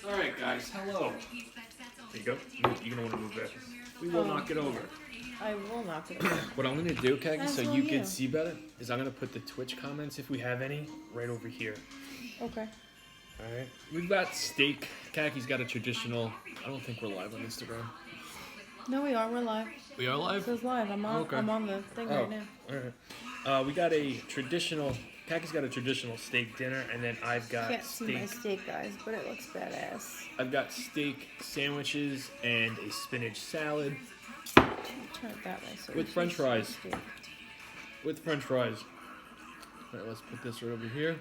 Alright guys, hello. There you go. You're gonna want to move that. We will knock it over. I will knock it over. What I'm gonna do, Kagi, As so will you you. can see better, is I'm gonna put the Twitch comments, if we have any, right over here. Okay. Alright. We've got steak. Kagi's got a traditional. I don't think we're live on Instagram. No, we are. We're live. We are It live? says live. I'm on. Okay. I'm on the thing right now. Alright. We got a traditional. Kagi's got a traditional steak dinner, and then I've got Can't see my steak. steak, guys, but it looks badass. I've got steak sandwiches and a spinach salad Turn it that way. So with we French can see fries. the steak. With French fries. Alright, let's put this right over here.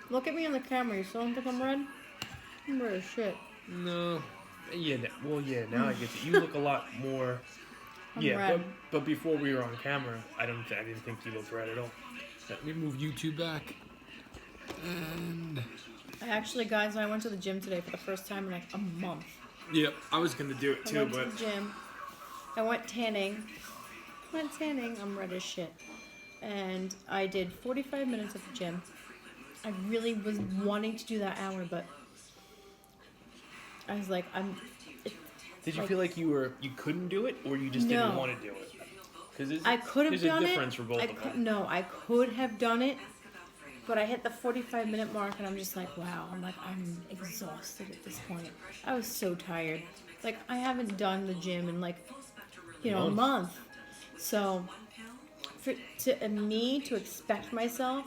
Look at me on the camera. You still don't think I'm red? I'm red as shit. No. Yeah, now I get it. You look a lot more. I'm Yeah, red. but before we were on camera, I didn't think you looked red at all. Let me move you two back. And Actually, guys, I went to the gym today for the first time in like a month. yep, I was gonna do it I too, went but to the gym. I went tanning. I'm red as shit. And I did 45 minutes at the gym. I really was wanting to do that hour, but I was like, did you like- feel like you couldn't do it, or you just didn't No. want to do it? Because I could have there's done a it. difference for both of them. No, I could have done it, but I hit the 45-minute mark, and I'm just like, wow. I'm exhausted at this point. I was so tired. Like, I haven't done the gym in like, a month. So, me to expect myself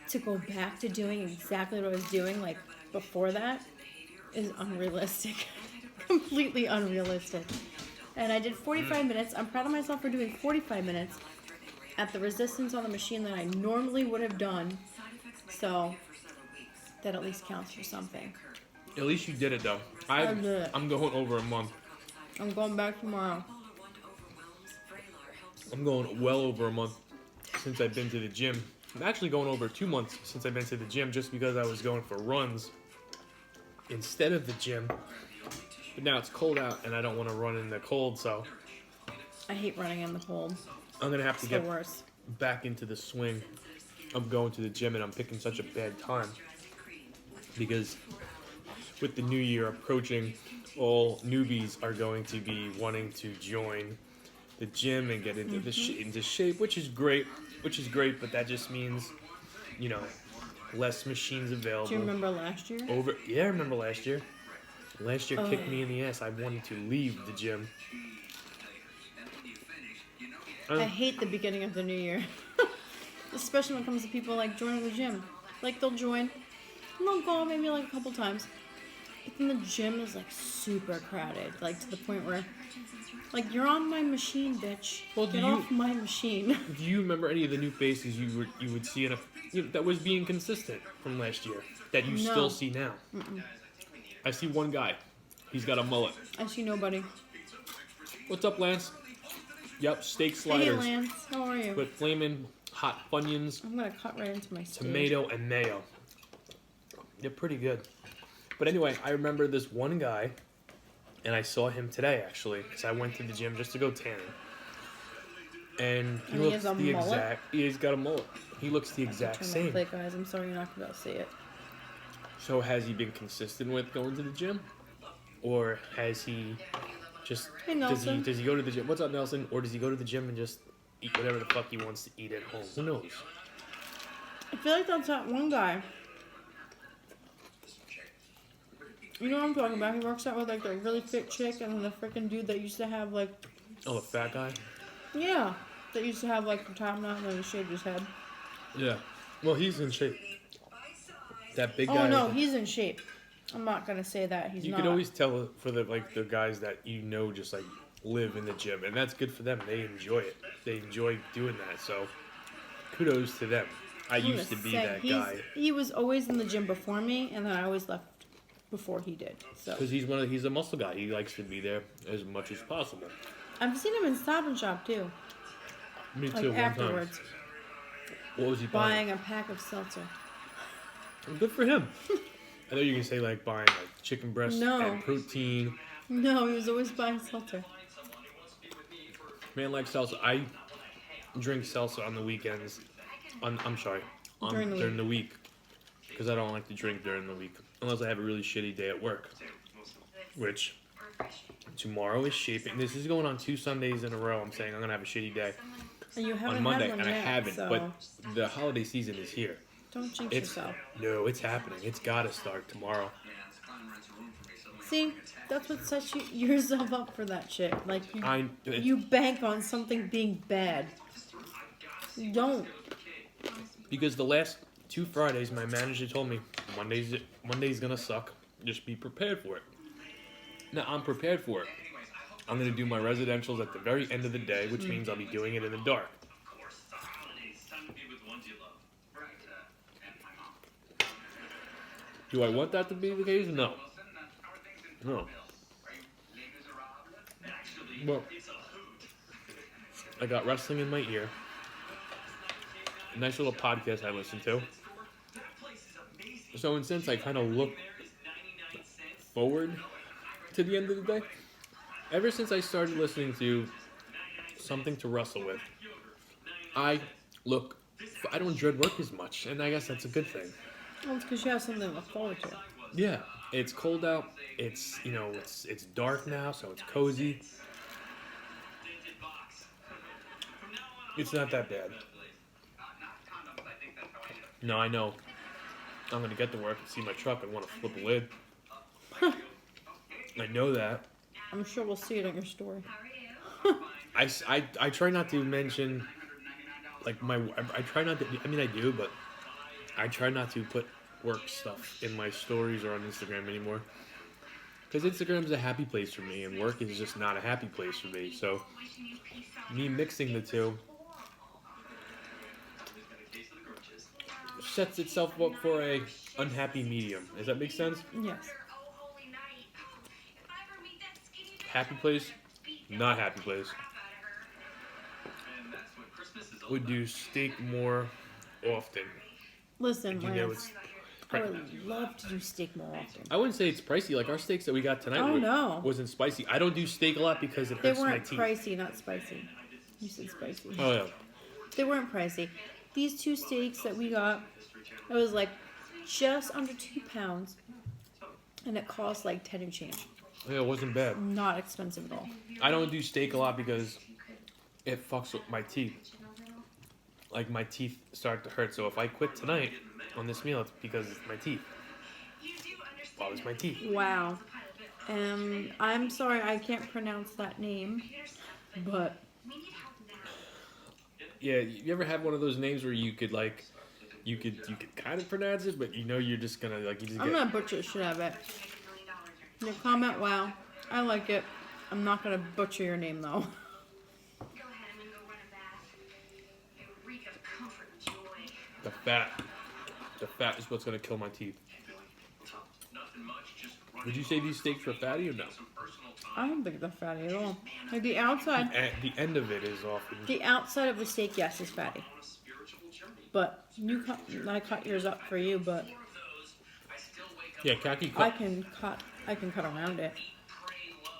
to go back to doing exactly what I was doing like before that is unrealistic. Completely unrealistic. And I did 45 minutes. I'm proud of myself for doing 45 minutes at the resistance on the machine that I normally would have done. So that at least counts for something. At least you did it though. I did it. I'm going over a month. I'm going back tomorrow. I'm going well over a month since I've been to the gym. I'm actually going over 2 months since I've been to the gym, just because I was going for runs instead of the gym. But now it's cold out and I don't want to run in the cold, so I hate running in the cold. I'm going to have to It's the get worst. back into the swing of going to the gym, and I'm picking such a bad time because with the new year approaching, all newbies are going to be wanting to join the gym and get into into shape, which is great, but that just means, less machines available. Do you remember last year? Yeah, I remember last year. Last year kicked me in the ass. I wanted to leave the gym. I hate the beginning of the new year. Especially when it comes to people like joining the gym. Like they'll join and they'll go maybe like a couple times. But then the gym is like super crowded. Like to the point where like you're on my machine, bitch. Well, Get off my machine. Do you remember any of the new faces you would see that was being consistent from last year that you still see now? I see one guy. He's got a mullet. I see nobody. What's up, Lance? Yep, steak Hey sliders Lance, how are you? with flaming hot Funyuns, I'm gonna cut right into my steak. tomato, and mayo. They're pretty good. But anyway, I remember this one guy, and I saw him today actually, because I went to the gym just to go tanning. And he looks has a the mullet? exact. He's got a mullet. He looks the exact Turn my same. plate, guys. I'm sorry you're not gonna be able to see it. So has he been consistent with going to the gym, or has he just Hey, does he Nelson. go to the gym? What's up, Nelson? Or does he go to the gym and just eat whatever the fuck he wants to eat at home? Who knows? I feel like that's that one guy. You know what I'm talking about? He works out with like the really fit chick and then the freaking dude that used to have like, Oh, the fat guy. yeah, that used to have like the top knot and then he shaved his head. Yeah. Well, he's in shape. That big guy. Oh no, he's in shape. I'm not gonna say that he's You not. can always tell for the guys that just like live in the gym, and that's good for them. They enjoy it. They enjoy doing that. So kudos to them. I I'm used to gonna be say, that guy He was always in the gym before me, and then I always left before he did. So because he's a muscle guy. He likes to be there as much as possible. I've seen him in Stop and Shop too. Me Like too. One afterwards, time. What was he buying? buying a pack of seltzer. Good for him. I thought you were gonna say like buying like chicken breast No. and protein. No, he was always buying seltzer. Man likes salsa. I drink salsa on the weekends. During the week. because I don't like to drink during the week unless I have a really shitty day at work. Which tomorrow is shaping. This is going on 2 Sundays in a row. I'm saying I'm gonna have a shitty day And you haven't on Monday, had one and I yet, haven't. so But the holiday season is here. don't jinx yourself. No, it's happening. It's gotta start tomorrow. See, that's what sets yourself up for that shit. Like, It's- you bank on something being bad. You don't. Because the last 2 Fridays, my manager told me Monday's gonna suck. Just be prepared for it. Now I'm prepared for it. I'm gonna do my residentials at the very end of the day, which means I'll be doing it in the dark. Do I want that to be the case? No. No. Well, I got wrestling in my ear. A nice little podcast I listen to. So in a sense, I kind of look forward to the end of the day. Ever since I started listening to something to wrestle with, I don't dread work as much, and I guess that's a good thing. Well, it's because you have something to look forward to. Yeah, it's cold out. It's it's dark now, so it's cozy. It's not that bad. No, I know. I'm gonna get to work and see my truck and want to flip a lid. I know that. I'm sure we'll see it on your story. I try not to mention like I try not to. I mean I do, but I try not to put work stuff in my stories or on Instagram anymore. Because Instagram's a happy place for me, and work is just not a happy place for me. So me mixing the two sets itself up for a unhappy medium. Does that make sense? Yes. Happy place, not happy place. Would do steak more often. Listen, You know Lance, it's. I would love to do steak more often. I wouldn't say it's pricey. Like our steaks that we got tonight wasn't spicy. I don't do steak a lot because it They hurts my weren't teeth. pricey, not spicy. You said spicy. Oh yeah. They weren't pricey. These 2 steaks that we got, it was like just under 2 pounds, and it cost like 10 and change. Yeah, it wasn't bad. Not expensive at all. I don't do steak a lot because it fucks with my teeth. Like my teeth start to hurt. So if I quit tonight on this meal, it's because it's my teeth. Bothers my teeth. Wow. I'm sorry I can't pronounce that name, but Yeah, you ever have one of those names where you could kind of pronounce it, but you know you're just gonna like you just I'm get. gonna butcher the shit out of it. Your comment, wow, I like it. I'm not gonna butcher your name though. The fat is what's gonna kill my teeth. Would you say these steaks were fatty or no? I don't think they're fatty at all. Like the outside, The end of it is often. the outside of the steak, yes, is fatty. But I cut yours up for you, but Yeah, khaki I cut. can cut around it.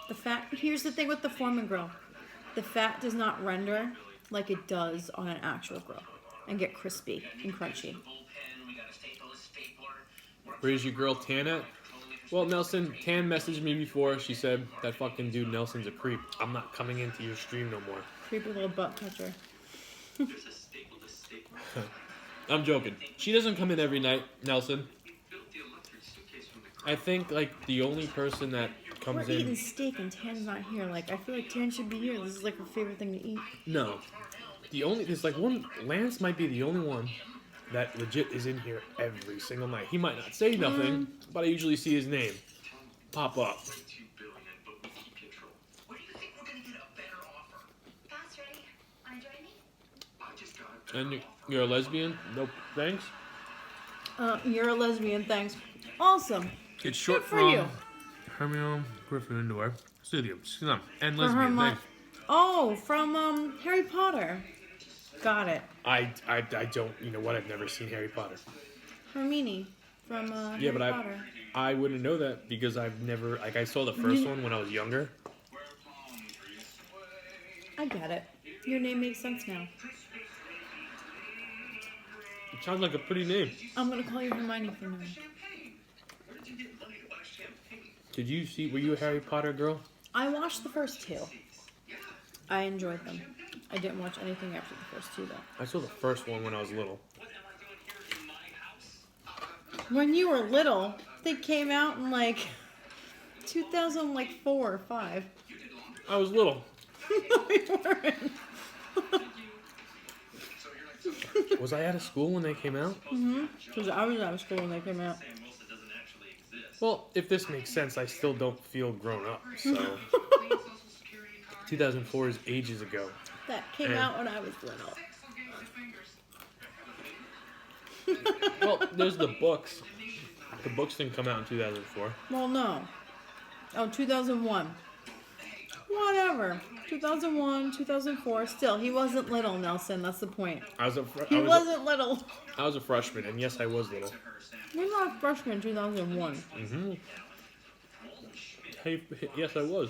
The fat. Here's the thing with the Foreman grill, the fat does not render like it does on an actual grill and get crispy and crunchy. Where's your girl Tan at? Well, Nelson, Tan messaged me before. She said that fucking dude Nelson's a creep. I'm not coming into your stream no more. Creepy little butt toucher. I'm joking. She doesn't come in every night, Nelson. I think like the only person that comes We're in. eating steak and Tan's not here. Like I feel like Tan should be here. This is like her favorite thing to eat. No. There's like one. Lance might be the only one that legit is in here every single night. He might not say nothing, but I usually see his name pop up. And you're a lesbian? Nope. Thanks. You're a lesbian. Thanks. Awesome. It's short Good for you. Hermione Gryffindor. Studium. And For lesbian. Thanks. Oh, from Harry Potter. Got it. I don't. You know what? I've never seen Harry Potter. Hermione from Yeah, Harry but Potter. I wouldn't know that because I've never. Like I saw the first You- one when I was younger. I get it. Your name makes sense now. It sounds like a pretty name. I'm gonna call you Hermione from now. Did you see? Were you a Harry Potter girl? I watched the first two. I enjoyed them. I didn't watch anything after the first two, though. I saw the first one when I was little. When you were little, they came out in like 2004 or 5. I was little. No, you weren't. Was I out of school when they came out? Because I was out of school when they came out. Well, if this makes sense, I still don't feel grown up. So, 2004 is ages ago. That came out when I was little. Well, there's the books. The books didn't come out in 2004. Well, no. Oh, 2001. Whatever. 2001, 2004. Still, he wasn't little, Nelson. That's the point. He wasn't little. I was a freshman, and yes, I was little. You're not a freshman in 2001. Mm-hmm. Hey, yes, I was.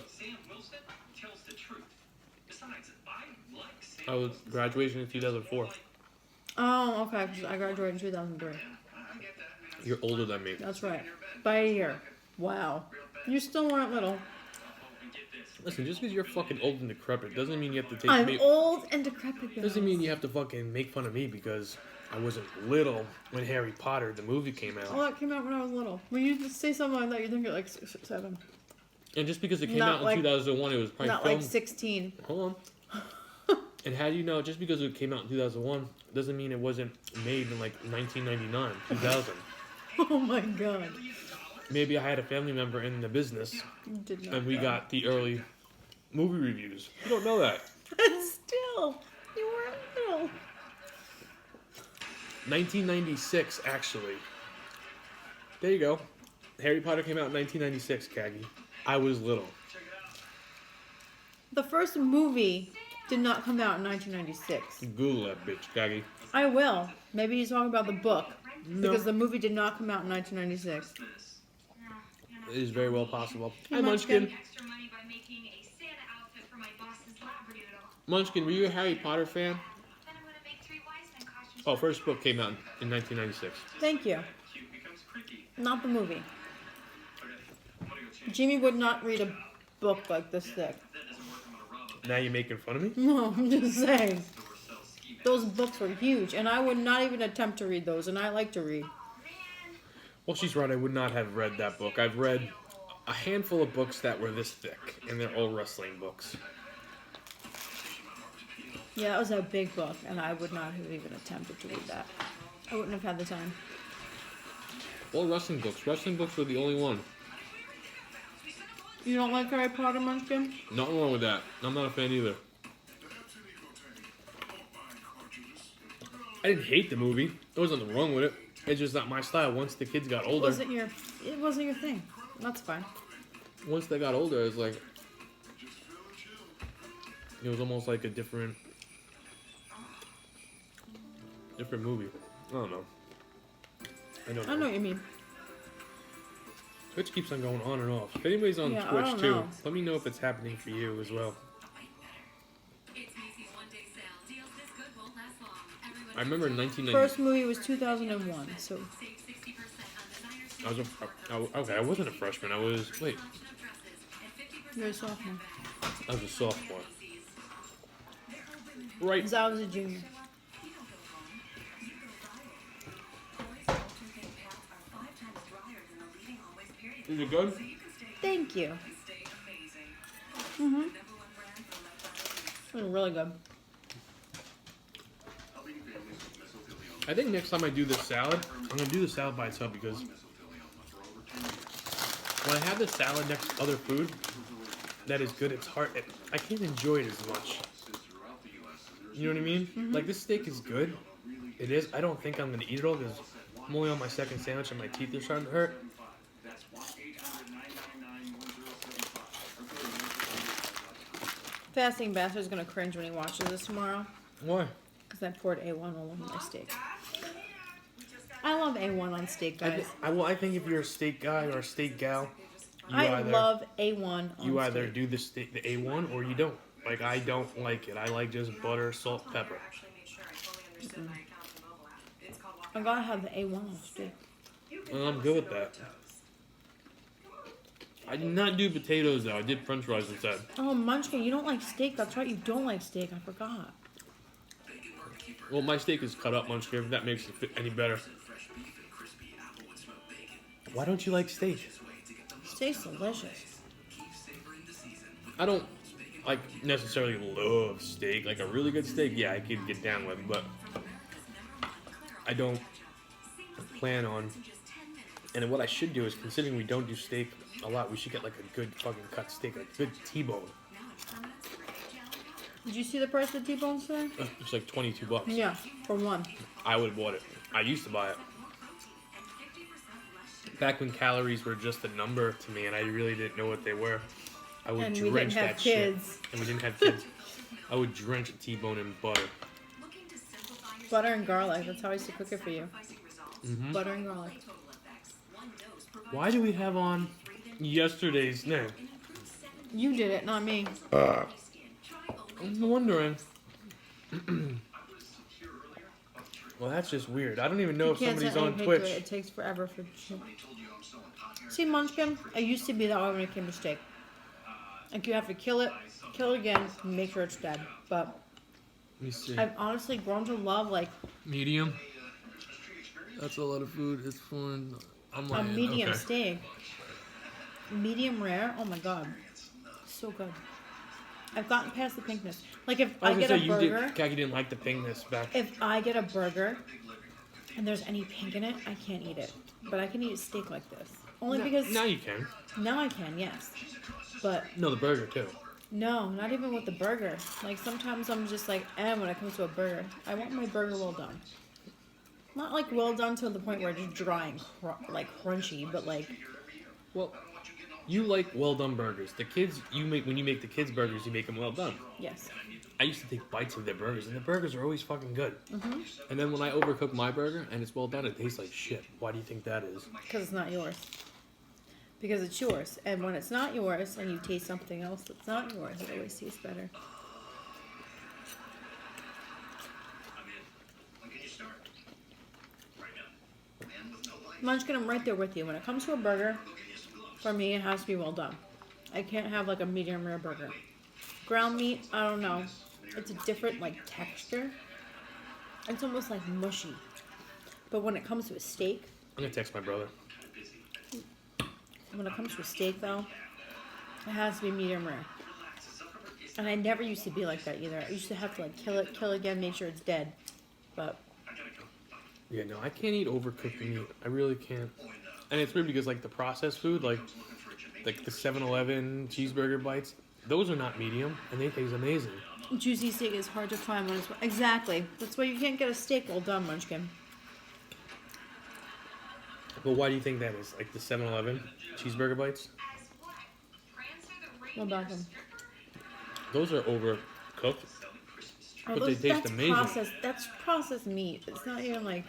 I was graduation in 2004. Oh, okay. 'Cause I graduated in 2003. You're older than me. That's right. By a year. Wow. You still weren't little. Listen, just because you're fucking old and decrepit doesn't mean you have to take I'm me. old and decrepit. Doesn't mean you have to fucking make fun of me because I wasn't little when Harry Potter the movie came out. Oh, that came out when I was little. When you say something like that, you think you're like 6 or 7. And just because it came Not out in like- 2001, it was probably Not filmed. like 16. Hold on. And how do you know? Just because it came out in 2001 doesn't mean it wasn't made in like 1999, 2000. Oh my god. Maybe I had a family member in the business, You did not. and we know. got the early movie reviews. You don't know that. Still, you weren't little. 1996, actually. There you go. Harry Potter came out in 1996, Kaggy. I was little. The first movie did not come out in 1996. Google that bitch, Kaggy. I will. Maybe he's talking about the book. No. Because the movie did not come out in 1996. It is very well possible. Hey, Hi, Munchkin. Extra money by making a Santa outfit for my boss's labradoodle. Munchkin, were you a Harry Potter fan? Then I'm gonna make 3 wise men costumes. Oh, first book came out in 1996. Thank you. Not the movie. Jimmy would not read a book like this thick. Now you're making fun of me? No, I'm just saying. Those books were huge, and I would not even attempt to read those, and I like to read. Well, she's right. I would not have read that book. I've read a handful of books that were this thick, and they're all wrestling books. Yeah, that was a big book, and I would not have even attempted to read that. I wouldn't have had the time. All wrestling books. Wrestling books were the only one. You don't like Harry Potter, Munchkin? Nothing wrong with that. I'm not a fan either. I didn't hate the movie. There was nothing wrong with it. It's just not my style. Once the kids got It older, wasn't your thing. That's fine. once they got older, it was like it was almost like a different movie. I don't know. I don't know. I know what you mean. Twitch keeps on going on and off. If anybody's on Yeah, I Twitch don't too, know. let me know if it's happening for you as well. I remember in 1990. First movie was 2001, so I wasn't a freshman. I was you're a sophomore. I was a sophomore. Right. Because I was a junior. Is it good? Thank you. It was really good. I think next time I do this salad, I'm gonna do the salad by itself because when I have the salad next to other food that is good, it's hard. I can't enjoy it as much. You know what I mean? Like this steak is good. It is. I don't think I'm gonna eat it all because I'm only on my second sandwich and my teeth are starting to hurt. Fasting Bastard's gonna cringe when he watches this tomorrow. Why? Because I poured A1 all over my steak. I love A1 on steak, guys. I think if you're a steak guy or a steak gal, I love A1 on you either steak. do the A1 or you don't. Like I don't like it. I like just butter, salt, pepper. I gotta have the A1 steak. Well, I'm good with that. I did not do potatoes though. I did French fries instead. Oh, Munchkin, you don't like steak. That's right, you don't like steak. I forgot. Well, my steak is cut up, Munchkin. If that makes it fit any better. Why don't you like steak? Steak's delicious. I don't like necessarily love steak. Like a really good steak, yeah, I could get down with, but I don't plan on. And what I should do is, considering we don't do steak a lot, we should get like a good fucking cut steak, like a good T-bone. Did you see the price of T-bones today? It's like $22. Yeah, for one. I would have bought it. I used to buy it. Back when calories were just a number to me and I really didn't know what they were, I would And we drench didn't have that kids. shit. And we didn't have kids. I would drench a T-bone in butter. Butter and garlic. That's how I used to cook it for you. Mm-hmm. Butter and garlic. Why do we have on yesterday's name? You did it, not me. I'm wondering. Well, that's just weird. I don't even know if You can't somebody's set any on picture. Twitch. It takes forever for shit. See, Munchkin, I used to be that way when it came to steak. Like, you have to kill it again, and make sure it's dead. But Let me see. I've honestly grown to love, like, Medium. That's a lot of food. It's fun. I'm a like, medium okay. steak. Medium rare. Oh my god. So good. I've gotten past the pinkness. Like, if I was get gonna a say, burger, Khaki didn't like the pinkness back. if I get a burger and there's any pink in it, I can't eat it. But I can eat a steak like this. Only because Now you can. now I can, yes. But No, the burger too. no, not even with the burger. Like, sometimes I'm just like, when it comes to a burger. I want my burger well done. Not like well done to the point where it's just dry and like crunchy, but like, Well, you like well done burgers. The kids, when you make the kids burgers, you make them well done. yes. I used to take bites of their burgers, and the burgers are always fucking good. Mm-hmm. And then when I overcook my burger and it's well done, it tastes like shit. Why do you think that is? Because it's not yours. Because it's yours. And when it's not yours and you taste something else that's not yours, it always tastes better. Munchkin, I'm right there with you. When it comes to a burger, for me, it has to be well done. I can't have like a medium rare burger. Ground meat, I don't know. It's a different like texture. It's almost like mushy. But when it comes to a steak, I'm gonna text my brother. when it comes to a steak though, it has to be medium rare. And I never used to be like that either. I used to have to like kill again, make sure it's dead. But Yeah, no, I can't eat overcooked meat. I really can't. And it's weird because like the processed food, like the 7-Eleven cheeseburger bites, those are not medium, and they taste amazing. juicy steak is hard to find when it's exactly. That's why you can't get a steak well done, Munchkin. But why do you think that is? Like the 7-Eleven cheeseburger bites? What about them? Those are overcooked, but they taste that's amazing. That's processed meat. It's not even like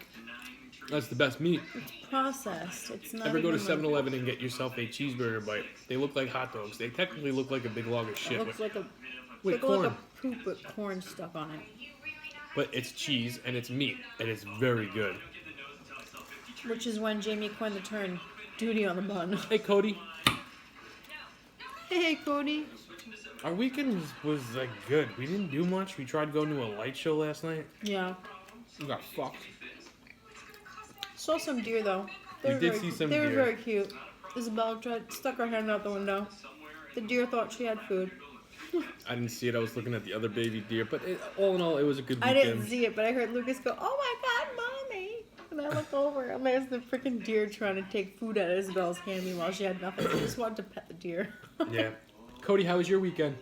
That's the best meat. it's processed. It's not. Ever go to even 7-Eleven and get yourself a cheeseburger bite? They look like hot dogs. They technically look like a big log of It shit. looks like a With like corn. a poop with corn stuck on it. But it's cheese and it's meat, and it's very good. Which is when Jamie coined the term "duty on the bun." Hey, Cody. Hey, Cody. Our weekend was like good. We didn't do much. We tried going to a light show last night. Yeah. We got fucked. Saw some deer though. We did see some They were deer. very cute. Isabella stuck her hand out the window. The deer thought she had food. I didn't see it. I was looking at the other baby deer. But all in all, it was a good I weekend. didn't see it, but I heard Lucas go, "Oh my God, mommy!" And I look over, and there's the freaking deer trying to take food out of Isabella's hand. Meanwhile, she had nothing. I just wanted to pet the deer. Yeah. Cody, how was your weekend?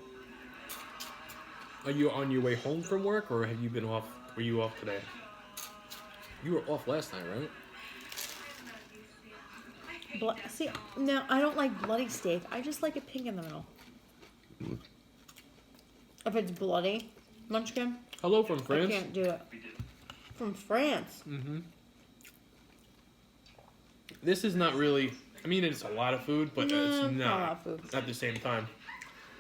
Are you on your way home from work, or have you been off? Were you off today? You were off last night, right? See, no, I don't like bloody steak. I just like it pink in the middle. If it's bloody, Munchkin, Hello from I France. can't do it. From France. Mm-hmm. This is not really. I mean, it's a lot of food, but it's Not a lot not of food. at the same time.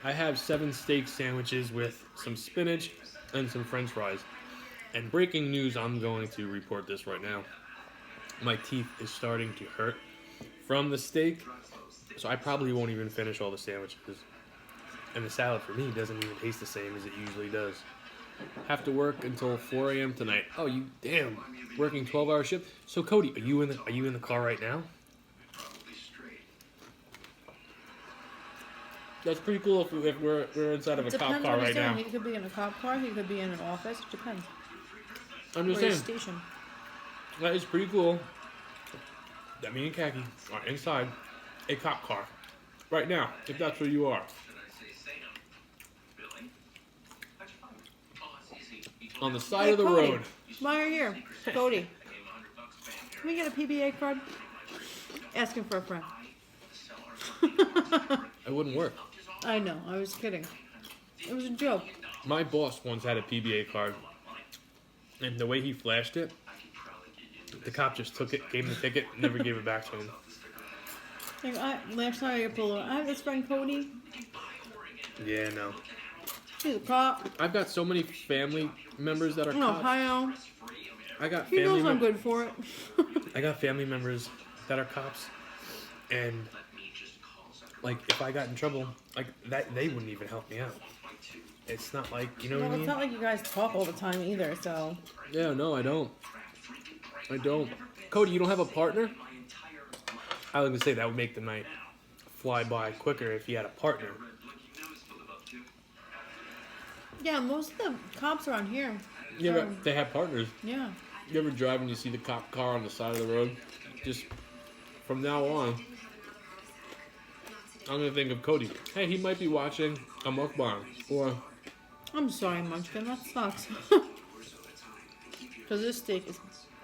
I have 7 steak sandwiches with some spinach and some French fries. And breaking news, I'm going to report this right now. my teeth is starting to hurt from the steak, so I probably won't even finish all the sandwiches. And the salad for me doesn't even taste the same as it usually does. Have to work until 4 a.m. tonight. Oh, you damn! Working 12-hour shift. So Cody, are you in the car right now? That's pretty cool if we're inside of a cop car right now. He could be in a cop car. He could be in an office. It depends. I'm just Or a saying. station. That is pretty cool. That me and Khaki are inside a cop car right now, if that's where you are. On the side of the Cody, road. While you're here, Cody, can we get a PBA card? Asking for a friend. It wouldn't work. I know. I was kidding. It was a joke. My boss once had a PBA card, and the way he flashed it, the cop just took it, gave him the ticket, and never gave it back to him. Like, last night I pulled over. I have this friend Cody. Yeah, no. He's a cop. I've got so many family members that are In cops. Ohio. I got He family knows I'm good for it. I got family members that are cops, and like if I got in trouble, like that, they wouldn't even help me out. It's not like, you know what I Well, mean? it's not like you guys talk all the time either, so. Yeah, no, I don't. Cody, you don't have a partner? I was gonna say that would make the night fly by quicker if you had a partner. Yeah, most of the cops around here. Yeah, but they have partners. Yeah. You ever drive and you see the cop car on the side of the road? Just from now on, I'm gonna think of Cody. Hey, he might be watching a mukbang, or I'm sorry, Munchkin. That sucks. Because this steak is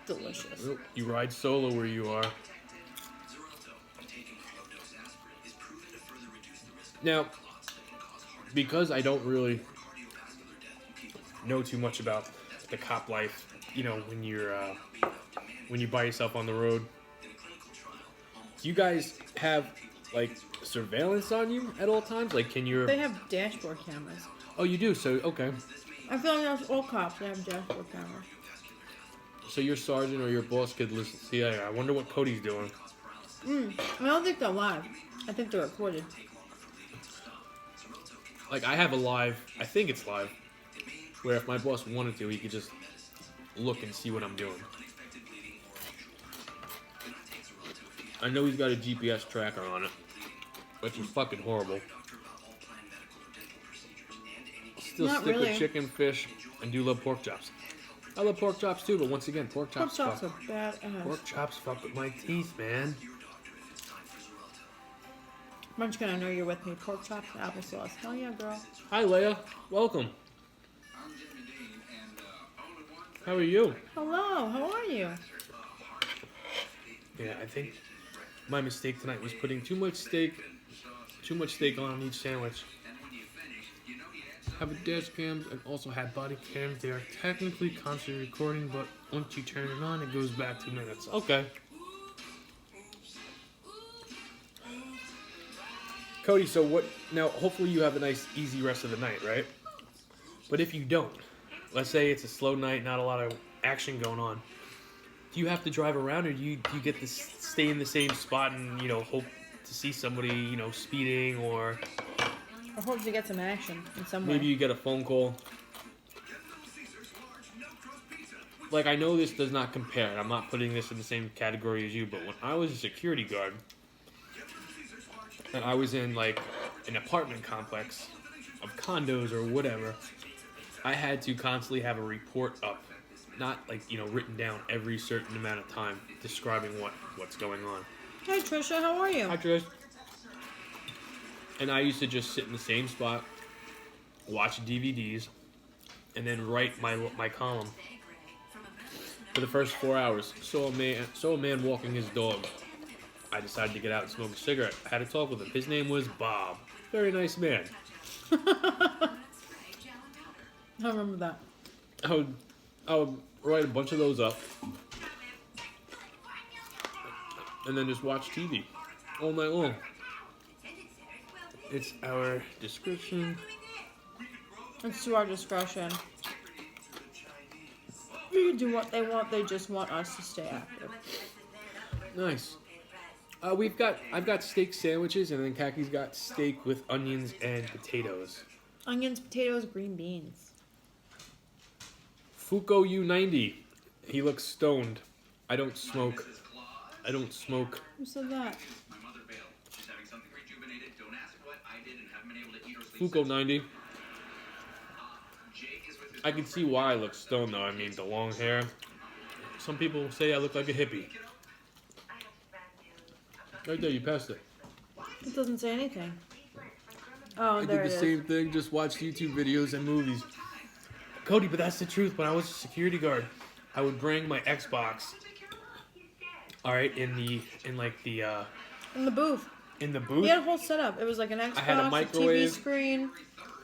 delicious. you ride solo where you are. Now, because I don't really know too much about the cop life, you know, when you're by yourself on the road, do you guys have like surveillance on you at all times? Like, can you? They have dashboard cameras. Oh, you do. So okay. I feel like that's all cops. They have dashboard cameras. So your sergeant or your boss could listen. See, I wonder what Cody's doing. I don't think they're live. I think they're recorded. Like I have a live. I think it's live. Where if my boss wanted to, he could just look and see what I'm doing. I know he's got a GPS tracker on it, which is fucking horrible. Still Not stick really. with chicken, fish, and do love pork chops. I love pork chops too, but once again, pork Pork chops chops fuck. are badass. Pork chops fuck with my teeth, man. Munchkin, I know you're with me. Pork chops, applesauce. Hell yeah, girl. Hi, Leia. Welcome. How are you? Hello, how are you? Yeah, I think my mistake tonight was putting too much steak on each sandwich. Have a dash cams and also have body cams. They are technically constantly recording, but once you turn it on, it goes back 2 minutes. Okay. Cody, so what? Now, hopefully you have a nice, easy rest of the night, right? But if you don't, let's say it's a slow night, not a lot of action going on. Do you have to drive around, or do you get to stay in the same spot and, you know, hope to see somebody, you know, speeding, or I hope to get some action in some way. maybe you get a phone call? Like, I know this does not compare. I'm not putting this in the same category as you, but when I was a security guard, and I was in, like, an apartment complex of condos or whatever, I had to constantly have a report up. Not, like, you know, written down every certain amount of time describing what's going on. Hey, Trisha, how are you? Hi, Trish. And I used to just sit in the same spot, watch DVDs, and then write my column. For the first 4 hours, saw a man walking his dog. I decided to get out and smoke a cigarette. I had a talk with him. His name was Bob. Very nice man. I remember that. I would write a bunch of those up, and then just watch TV all night long. It's our description. It's to our discretion. We can do what they want. They just want us to stay active. Nice. I've got steak sandwiches, and then Kaki's got steak with onions and potatoes. Onions, potatoes, green beans. Fuko U90. He looks stoned. I don't smoke. I don't smoke. Who said that? Fuko 90. I can see why I look stoned though. I mean, the long hair. Some people say I look like a hippie. Right there, you passed it. It doesn't say anything. Oh, I there did it the is. same thing, just watched YouTube videos and movies. Cody, but that's the truth. When I was a security guard, I would bring my Xbox. All right, in the In the booth. booth. He had a whole setup. It was like an Xbox, I had a TV microwave, screen.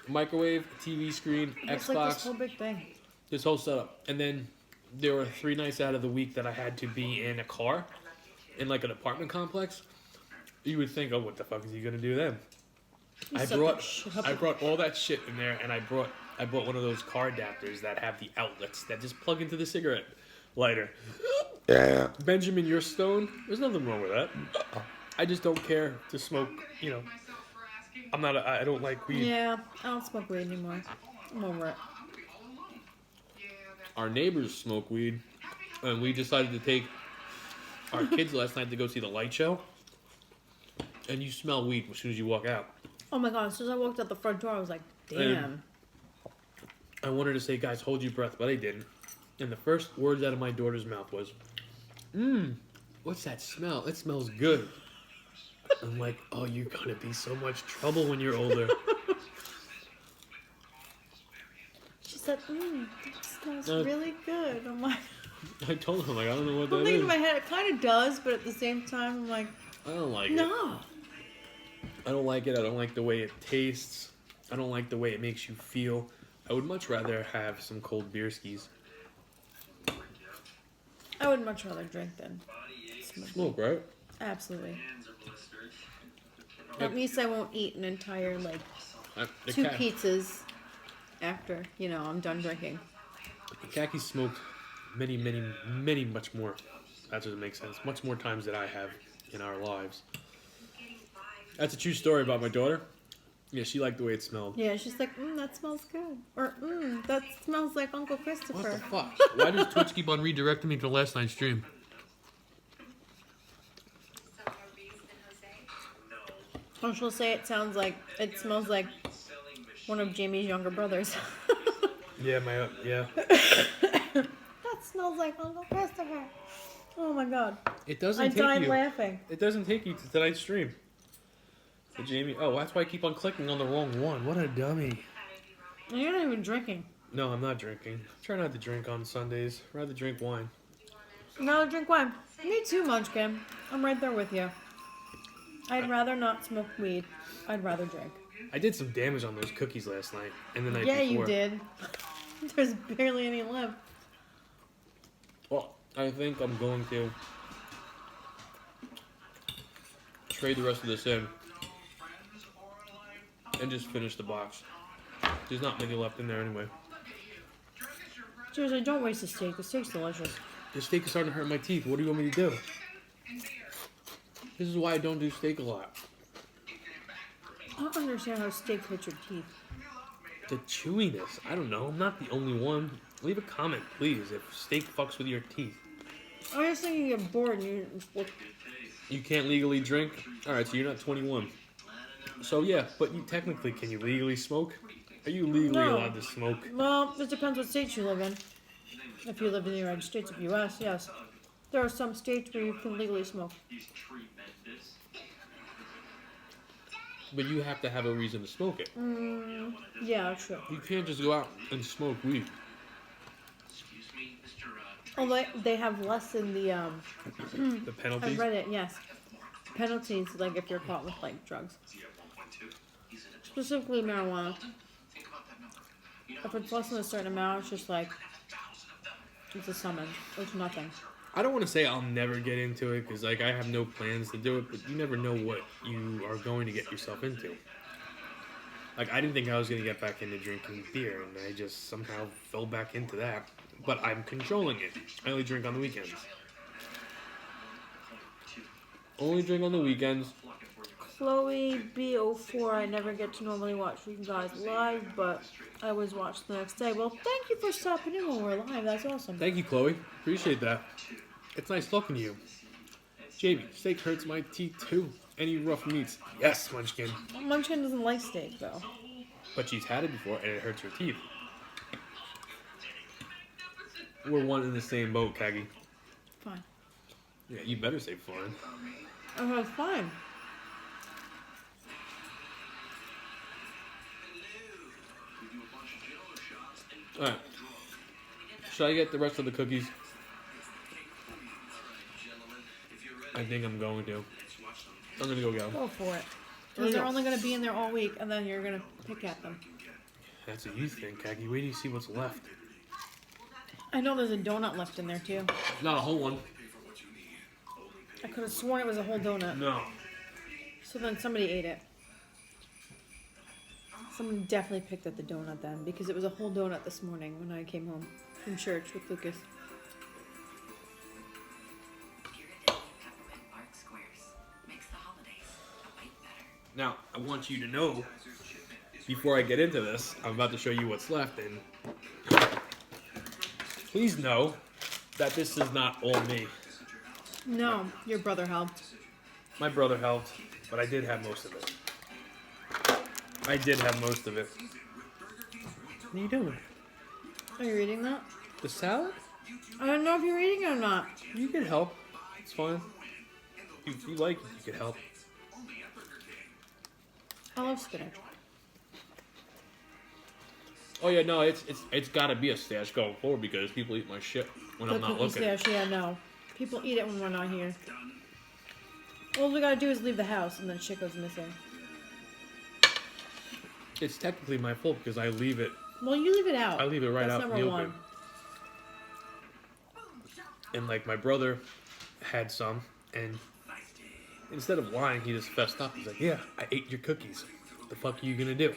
microwave, TV screen, It's Xbox, like this whole big thing. this whole setup. And then there were 3 nights out of the week that I had to be in a car, in like an apartment complex. You would think, oh, what the fuck is he gonna do then? You I set brought that shit up. I brought all that shit in there, and I brought one of those car adapters that have the outlets that just plug into the cigarette lighter. Yeah. Benjamin, you're stoned. There's nothing wrong with that. I just don't care to smoke. You know, I don't like weed. Yeah, I don't smoke weed anymore. I'm over it. Our neighbors smoke weed, and we decided to take our kids last night to go see the light show. And you smell weed as soon as you walk out. Oh my god, as soon as I walked out the front door, I was like, damn. I wanted to say, guys, hold your breath, but I didn't. And the first words out of my daughter's mouth was, what's that smell? It smells good. I'm like, oh, you're going to be so much trouble when you're older. She said, that smells really good. I'm like, I told him, like, I don't know what I'm that thinking is. in my head, it kind of does, but at the same time, I'm like, I don't like it. no. I don't like it. I don't like the way it tastes. I don't like the way it makes you feel. I would much rather have some cold beer skis. I would much rather drink than smoke. Smoke, right? Absolutely. At least I won't eat an entire, like, The 2 pizzas after, I'm done drinking. Kaki smoked many, much more. That doesn't make sense. Much more times than I have in our lives. That's a true story about my daughter. Yeah, she liked the way it smelled. Yeah, she's like, that smells good. Or, that smells like Uncle Christopher. What the fuck? Why does Twitch keep on redirecting me to last night's stream? Or she'll say it smells like one of Jamie's younger brothers. Yeah, That smells like Uncle Christopher. Oh my god. It doesn't I take died you. laughing. It doesn't take you to tonight's stream. The Jamie. Oh, that's why I keep on clicking on the wrong one. What a dummy. And you're not even drinking. No, I'm not drinking. Try not to drink on Sundays. Rather drink wine. No, drink wine. Me too, Munchkin. I'm right there with you. I'd rather not smoke weed. I'd rather drink. I did some damage on those cookies last night and the night Yeah, before. you did. There's barely any left. Well, I think I'm going to trade the rest of this in and just finish the box. There's not many left in there anyway. Seriously, don't waste the steak. The steak's delicious. The steak is starting to hurt my teeth. What do you want me to do? This is why I don't do steak a lot. I don't understand how steak hits your teeth. The chewiness. I don't know. I'm not the only one. Leave a comment, please, if steak fucks with your teeth. I was thinking you get bored and You can't legally drink? Alright, so you're not 21. So yeah, but technically, can you legally smoke? Are you legally No. allowed to smoke? Well, it depends what state you live in. If you live in the United States of U.S., yes. There are some states where you can legally smoke. But you have to have a reason to smoke it. Yeah, true. You can't just go out and smoke weed. Although they have less in the, The I penalties? read it, yes. Penalties, like if you're caught with, like, drugs. Specifically marijuana. If it's less than a certain amount, it's just like, it's a summons. It's nothing. I don't want to say I'll never get into it because like I have no plans to do it, but you never know what you are going to get yourself into. Like I didn't think I was going to get back into drinking beer, and I just somehow fell back into that. But I'm controlling it. I only drink on the weekends. Only drink on the weekends. Chloe B04. I never get to normally watch you guys live, but I always watch the next day. Well, thank you for stopping in when we're live. That's awesome. Thank you, Chloe. Appreciate that. It's nice talking to you. JB, steak hurts my teeth too. Any rough meats? Yes, Munchkin. Munchkin doesn't like steak, though. But she's had it before and it hurts her teeth. We're one in the same boat, Kagi. Fine. Yeah, you better say fine. Okay, fine. Alright. Should I get the rest of the cookies? I think I'm going to. I'm going to go get them. Go for it. Because they're only going to be in there all week, and then you're going to pick at them. That's what you think, Kagi. Wait till you see what's left. I know there's a donut left in there, too. Not a whole one. I could have sworn it was a whole donut. No. So then somebody ate it. Someone definitely picked at the donut then, because it was a whole donut this morning when I came home from church with Lucas. Now, I want you to know, before I get into this, I'm about to show you what's left, and please know that this is not all me. No, your brother helped. My brother helped, but I did have most of it. I did have most of it. What are you doing? Are you eating that? The salad? I don't know if you're eating it or not. You can help. It's fine. If you like it, you can help. I love spinach. Oh yeah, no, it's got to be a stash going forward because people eat my shit when I'm not cookie looking. stash, yeah, no. People eat it when we're not here. All we gotta do is leave the house and then shit goes missing. It's technically my fault because I leave it. Well, you leave it out. I leave it right That's out in the number open. one. And like my brother had some, and instead of lying, he just fessed up. He's like, "Yeah, I ate your cookies. What the fuck are you gonna do?"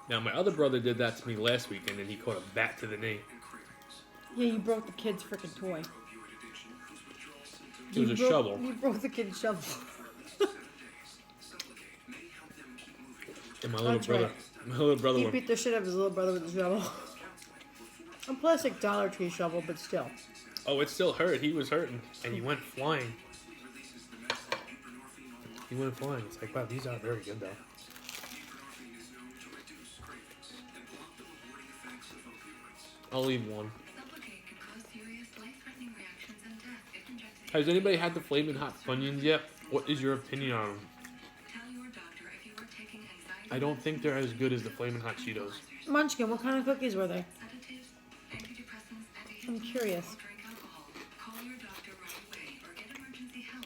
Now my other brother did that to me last weekend, and he caught a bat to the knee. Yeah, you broke the kid's freaking toy. It was a shovel. You broke the kid's shovel. And my little That's brother, right. my little brother He went, beat the shit out of his little brother with a shovel. A plastic Dollar Tree shovel, but still. "Oh, it still hurt. He was hurting, and he went flying. He went flying. It's like, wow, these are very good though." I'll leave one. Has anybody had the Flamin' Hot Funyuns yet? What is your opinion on them? I don't think they're as good as the Flamin' Hot Cheetos. Munchkin, what kind of cookies were they? I'm curious.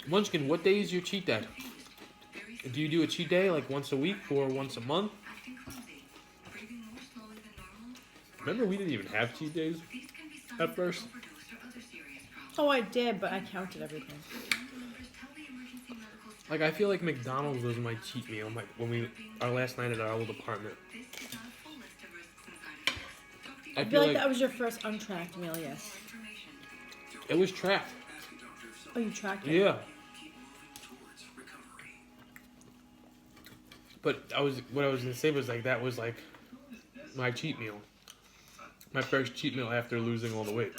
Munchkin, what day is your cheat day? Do you do a cheat day like once a week or once a month? Remember we didn't even have cheat days at first? Oh, I did, but I counted everything. Like, I feel like McDonald's was my cheat meal our last night at our old apartment. I feel like that was your first untracked meal, yes. It was tracked. Oh, you tracked it? Yeah. But what I was gonna say was like that was like my cheat meal. My first cheat meal after losing all the weight.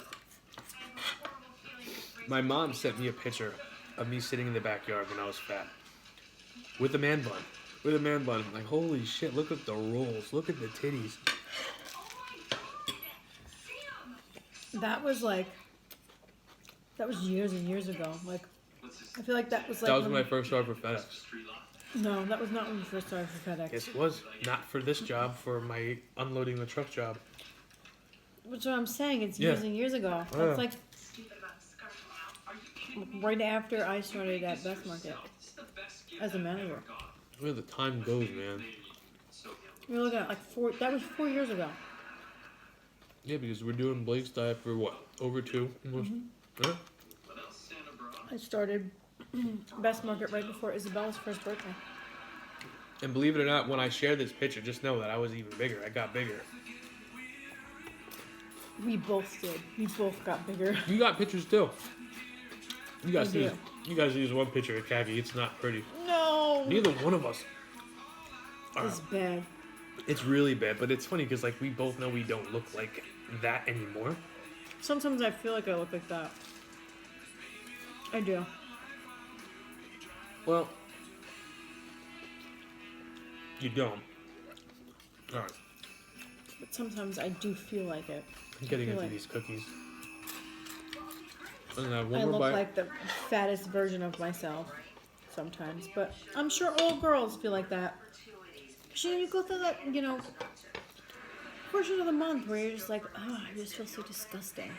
My mom sent me a picture of me sitting in the backyard when I was fat. With a man bun. I'm like, holy shit, look at the rolls. Look at the titties. That was years and years ago. Like, I feel like that was like... That was when I first started for FedEx. No, that was not when you first started for FedEx. Yes, it was. Not for this job, for my unloading the truck job. Which what I'm saying, it's years and years ago. Yeah. That's like right after I started at Best Market as a manager. Where the time goes, man. You're looking at that was 4 years ago. Yeah, because we're doing Blake's diet for what? Over 2? Almost. Yeah. I started Best Market right before Isabella's first birthday. And believe it or not, when I share this picture, just know that I was even bigger. I got bigger. We both did. We both got bigger. You got pictures too. You gotta I see do. this. You guys use one picture of khaki. It's not pretty. No. Neither one of us. It's bad. It's really bad, but it's funny because like we both know we don't look like that anymore. Sometimes I feel like I look like that. I do. Well, you don't. All right. But sometimes I do feel like it. I'm getting feel into like these cookies. And I one more look bite. like the fattest version of myself sometimes. But I'm sure all girls feel like that. Because you go through that, portion of the month where you're just like, oh, I just feel so disgusting.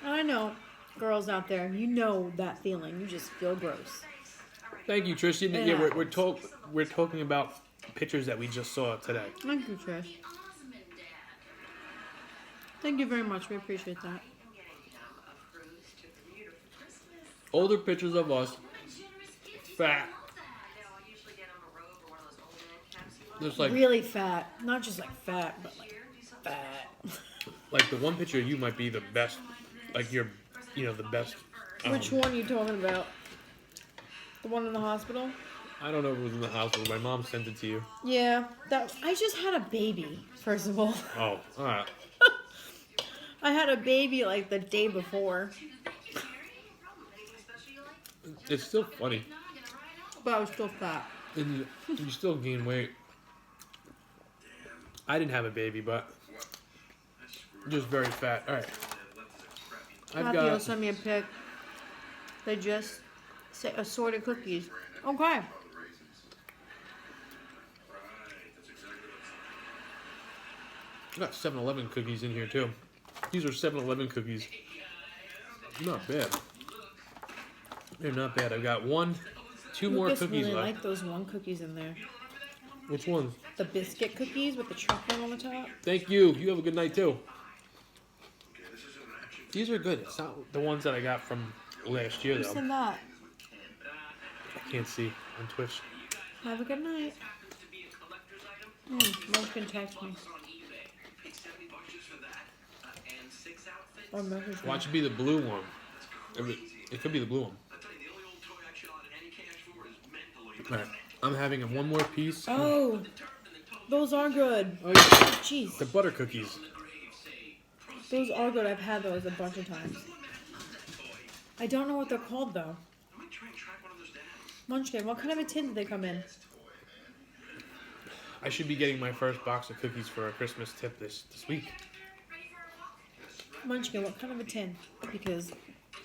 And I know girls out there, you know that feeling. You just feel gross. Thank you, Tristan. It Yeah, happens. we're talking about pictures that we just saw today. Thank you, Trish. Thank you very much. We appreciate that. Older pictures of us, fat. Just like Really fat. Not just like fat, but like fat. like the one picture of you might be the best. Like you're, the best. Which one are you talking about? The one in the hospital? I don't know if it was in the hospital. My mom sent it to you. Yeah. I just had a baby, first of all. Oh, all right. I had a baby like the day before. It's still funny. But I was still fat. And you still gain weight. I didn't have a baby, but just very fat. All right. I've Matthew got. sent me a pic. They just say assorted cookies. Okay. I got 7-Eleven cookies in here too. These are 7-Eleven cookies. Not bad. They're not bad. I've got two more Lucas cookies really left. like those one cookies in there. Which ones? The biscuit cookies with the chocolate on the top. Thank you. You have a good night too. These are good. It's not the ones that I got from last year Who though. said that? I can't see on Twitch. Have a good night. Mom can text me. Or message me. Watch it be the blue one. It could be the blue one. Alright. I'm having one more piece. Oh, those are good. Oh, yeah. Jeez, The butter cookies. those are good. I've had those a bunch of times. I don't know what they're called though. Munchkin. What kind of a tin did they come in? I should be getting my first box of cookies for a Christmas tip this week. Munchkin. What kind of a tin? Because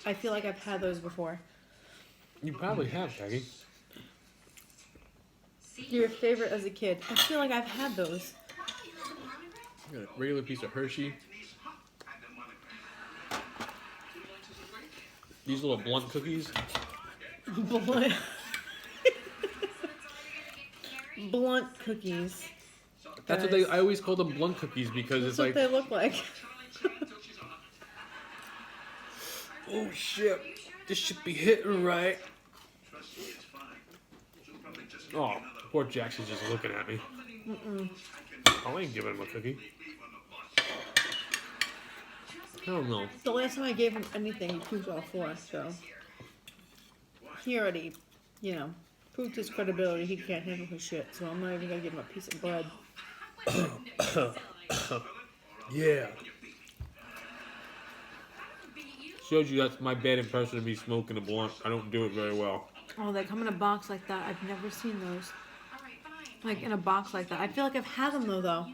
I feel like I've had those before. You probably have, Peggy. Your favorite as a kid. I feel like I've had those. I got a regular piece of Hershey. These little blunt cookies. Blunt. Blunt cookies. That's what I always call them blunt cookies because That's it's what like, they look like. oh shit, this should be hitting right. Oh, poor Jackson's just looking at me. I ain't giving him a cookie. I don't know. The last time I gave him anything, he proved all four, so he already, proved his credibility. He can't handle his shit, so I'm not even gonna give him a piece of bread. Yeah. Shows you that's my bad impression of me smoking a blunt. I don't do it very well. Oh, they come in a box like that. I've never seen those. Like in a box like that. I feel like I've had them though.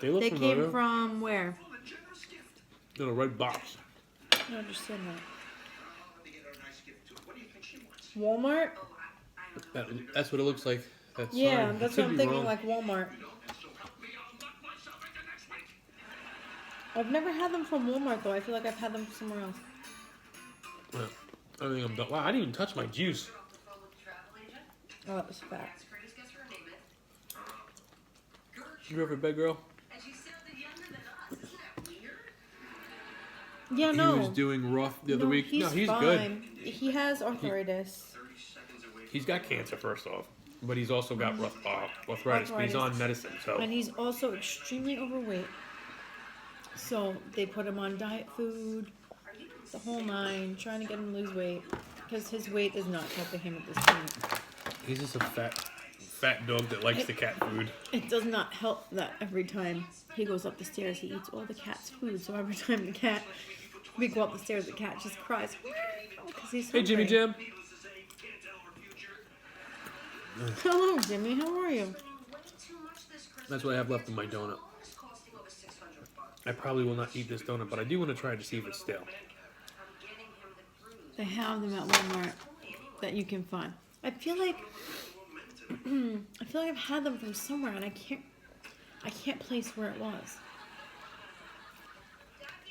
They look They familiar. came from where? In a red box. I don't understand that. Walmart? That's what it looks like. That's Yeah, fine. that's Could what I'm be thinking, wrong. like Walmart. I've never had them from Walmart though. I feel like I've had them somewhere else. Yeah. I think I'm done. Wow, I didn't even touch my juice. Oh, that was fat. You ever bed, girl? Yeah, no. He was doing rough the other week. He's No, he's fine. good. He has arthritis. He's got cancer, first off. But he's also got arthritis. But he's on medicine, so. And he's also extremely overweight. So they put him on diet food. the whole nine, trying to get him to lose weight. Because his weight is not helping him at this point. He's just a fat dog that likes the cat food. It does not help that every time he goes up the stairs, he eats all the cat's food. So every time we go up the stairs, the cat just cries. Because he's hungry. Hey, Jimmy Jam. Hello, Jimmy. How are you? That's what I have left in my donut. I probably will not eat this donut, but I do want to try to see if it's stale. They have them at Walmart that you can find. I feel like I've had them from somewhere, and I can't place where it was.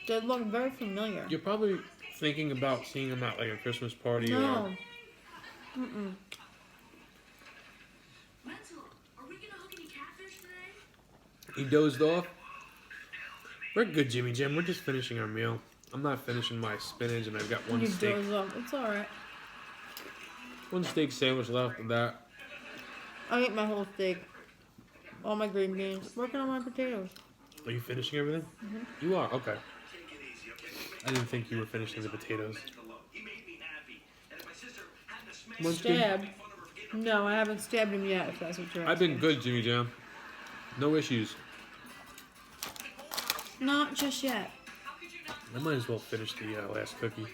They look very familiar. You're probably thinking about seeing them at like a Christmas party No. or... Mm-mm. He dozed off. We're good, Jimmy Jim. We're just finishing our meal. I'm not finishing my spinach, and I've got one You steak. doze off. It's alright. One steak sandwich left of that. I ate my whole steak. All my green beans. Working on my potatoes. Are you finishing everything? Mm-hmm. You are? Okay. I didn't think you were finishing the potatoes. Munchkin? Stabbed. No, I haven't stabbed him yet, if that's what you're I've been asking. good, Jimmy Jam. No issues. Not just yet. I might as well finish the last cookie.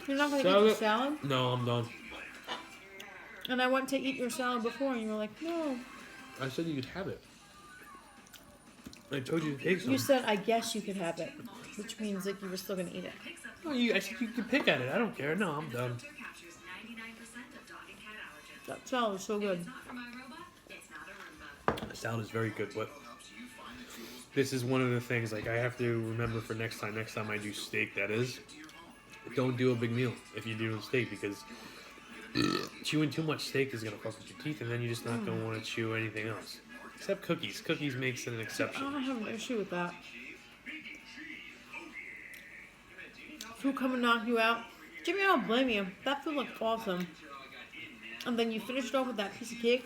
You're not going to eat your salad? No, I'm done. And I went to eat your salad before, and you were like, no. I said you could have it. I told you to take some. You said, I guess you could have it. Which means like you were still going to eat it. No, I said you could pick at it. I don't care. No, I'm done. That salad was so good. The salad is very good, but this is one of the things like I have to remember for next time. Next time I do steak, that is, don't do a big meal if you're doing steak, because chewing too much steak is gonna fuck with your teeth, and then you're just not gonna want to chew anything else except cookies. Cookies makes it an I exception. don't have an issue with that. Food come and knock you out. Jimmy, I don't blame you. That food looked awesome. And then you finished off with that piece of cake.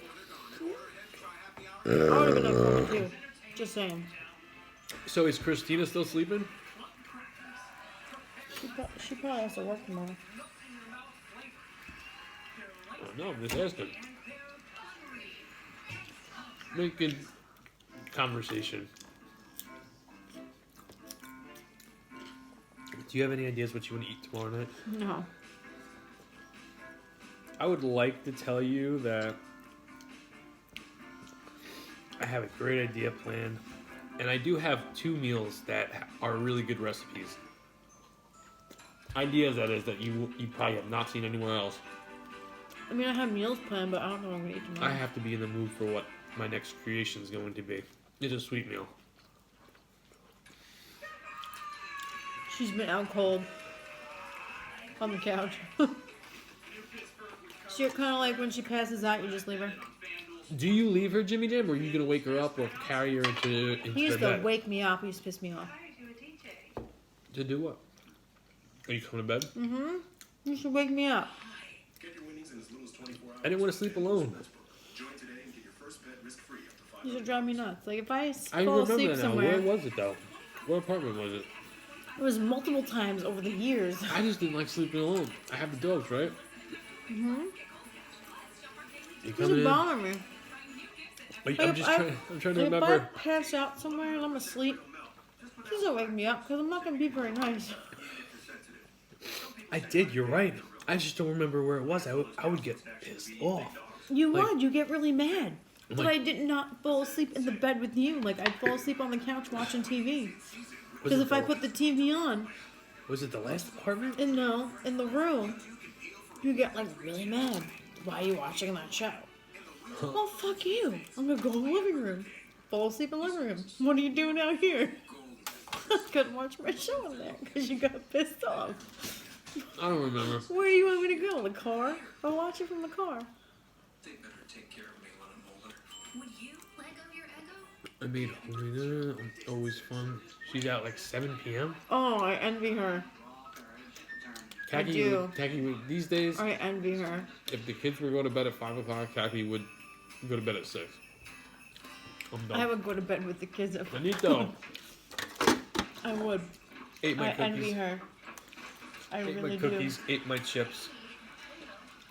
I would have been like that too. Just saying. So is Christina still sleeping? She probably has to work tomorrow. Oh, no, I'm just asking. Make good conversation. Do you have any ideas what you want to eat tomorrow night? No. I would like to tell you that I have a great idea planned, and I do have 2 meals that are really good recipes. Ideas, that is, that you probably have not seen anywhere else. I mean, I have meals planned, but I don't know what I'm going to eat tomorrow. I have to be in the mood for what my next creation is going to be. It's a sweet meal. She's been out cold on the couch. So you're kind of like when she passes out, you just leave her. Do you leave her, Jimmy Jam, or are you going to wake her up or carry her into He used the to bed? wake me up. He used to piss me off. To do what? Are you coming to bed? Mm-hmm. He used to wake me up. I didn't want to sleep alone. He used to drive me nuts. Like if I I fall remember asleep that now. somewhere, Where was it, though? What apartment was it? it was multiple times over the years. I just didn't like sleeping alone. I have the dogs, right? Mm-hmm. You He used coming to in? bother me. Like, Like, I'm trying to If I remember. pass out somewhere and I'm asleep, he doesn't wake me up because I'm not going to be very nice. I did, you're right. I just don't remember where it was. I would get pissed off. You Like- would. You get really mad. But Like- I did not fall asleep in the bed with you. Like, I'd fall asleep on the couch watching TV. Was Because it if I the- put the TV on, Was it the last apartment? in the room, you get, like, really mad. Why are you watching that show? Well, fuck you. I'm going to go in the living room. Fall asleep in the living room. What are you doing out here? I couldn't watch my show in there because you got pissed off. I don't remember. Where do you want me to go? The car? I'll watch it from the car. They better take care of me when I'm older. Would you Lego your Eggo? I made homemade. Always fun. She's out like 7 p.m. Oh, I envy her. I do. Khaki, these days, I envy her. if the kids were going to bed at 5 o'clock, Khaki would go to bed at 6. I'm done. I would go to bed with the kids at Benito. I would. Ate my I envy cookies. her. I Ate really my cookies. Ate my chips.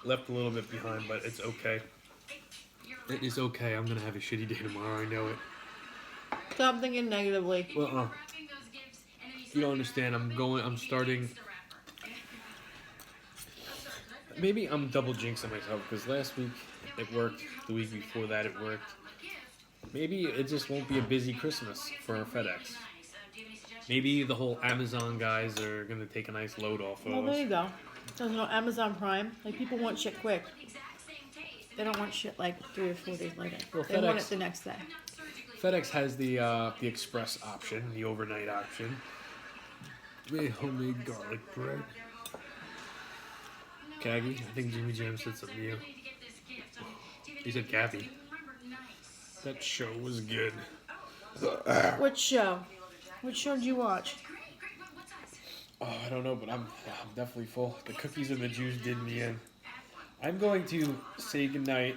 Left a little bit behind, but it's okay. It is okay. I'm gonna have a shitty day tomorrow. I know it. do. Stop thinking negatively. Well, you don't understand. I'm starting. Maybe I'm double jinxing myself because last week it worked. The week before that it worked. Maybe it just won't be a busy Christmas for FedEx. Maybe the whole Amazon guys are gonna take a nice load off of Well, there us. you go. There's no Amazon Prime. Like, people want shit quick. They don't want shit like 3 or 4 days later. Well, They want FedEx- it the next day. FedEx has the express option, the overnight option. Made homemade garlic bread. Caggy, I think Jimmy Jam said something to you. He said Kathy. That show was good. Which show? Which show did you watch? Oh, I don't know, but I'm definitely full. The cookies and the juice did me in. I'm going to say goodnight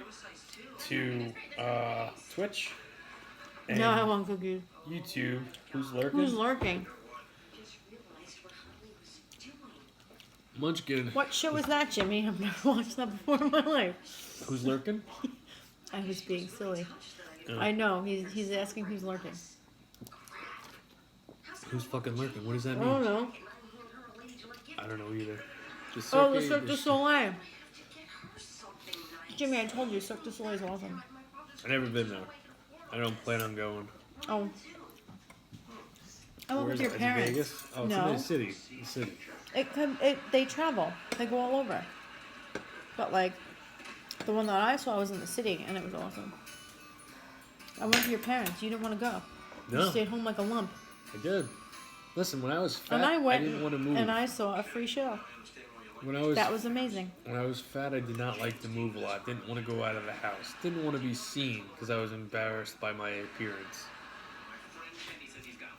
to Twitch and No, I want cookies. YouTube. Who's lurking? Who's lurking? Munchkin. What show is that, Jimmy? I've never watched that before in my life. Who's lurking? I was being silly. Oh. I know. He's asking who's lurking. Who's fucking lurking? What does that I mean? don't know. I don't know either. Just Oh, the Cirque Cirque du du Soleil. Jimmy, I told you Cirque du Soleil is awesome. I've never been there. I don't plan on going. Oh. I went Where with is your it? parents. In Vegas? Oh, it's No. in the city. The city. They travel. They go all over. But like, the one that I saw was in the city, and it was awesome. I went with your parents. You didn't want to go. You No, stayed home like a lump. I did. Listen, when I was fat, And I went didn't want to move. and I saw a free show. When I was That was amazing. when I was fat, I did not like to move a lot. Didn't want to go out of the house. Didn't want to be seen because I was embarrassed by my appearance.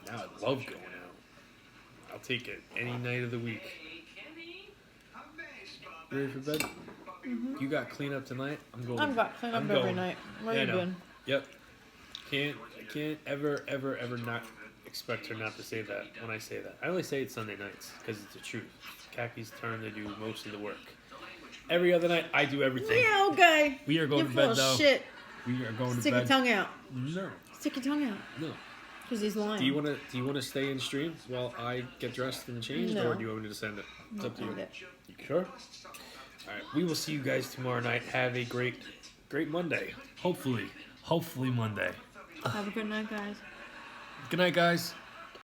Now I love going out. I'll take it any night of the week. You ready for bed? You got cleanup tonight? I'm going. I've got clean up I'm every going. night. Where Yeah, I you know. been? Yep. I can't ever not expect her not to say that when I say that. I only say it Sunday nights because it's the truth. Kaki's turn to do most of the work. Every other night, I do everything. Yeah, okay. We are going You're to full bed of though. shit. We are going to Stick bed. your tongue out. No, Stick your tongue out. no. Because he's lying. Do you want to stay in stream while I get dressed and changed, No. or do you want me to send it? It's up to you. End it. You sure? All right. We will see you guys tomorrow night. Have a great Monday. Hopefully Monday. Have a good night, guys. Good night, guys.